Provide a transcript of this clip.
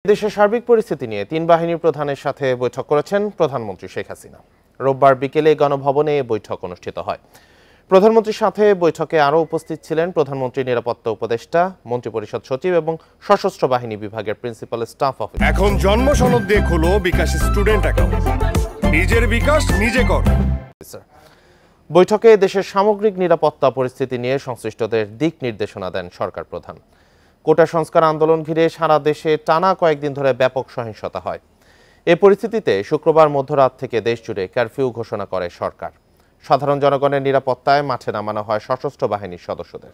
দেশের সার্বিক পরিস্থিতি নিয়ে তিন বাহিনীর প্রধানের সাথে বৈঠক করেছেন প্রধানমন্ত্রী শেখ হাসিনা। রোববার বিকেলে গণভবনে এ বৈঠক অনুষ্ঠিত হয়। প্রধানমন্ত্রীর সাথে বৈঠকে আরও উপস্থিত ছিলেন প্রধানমন্ত্রীর নিরাপত্তা উপদেষ্টা, মন্ত্রিপরিষদ সচিব এবং সশস্ত্র বাহিনী বিভাগের প্রিন্সিপাল স্টাফ অফিসার। এখন জন্ম সনদ দিয়ে খোলো বিকাশ স্টুডেন্ট অ্যাকাউন্ট, নিজের বিকাশ নিজে কর। বৈঠকে দেশের সামগ্রিক নিরাপত্তা পরিস্থিতি নিয়ে সংশ্লিষ্টদের দিক নির্দেশনা দেন সরকার প্রধান। কোটা সংস্কার আন্দোলন ঘিরে সারা দেশে টানা কয়েকদিন ধরে ব্যাপক সহিংসতা হয়। এ পরিস্থিতিতে শুক্রবার মধ্যরাত থেকে দেশজুড়ে কারফিউ ঘোষণা করে সরকার। সাধারণ জনগণের নিরাপত্তায় মাঠে নামানো হয় সশস্ত্র বাহিনীর সদস্যদের।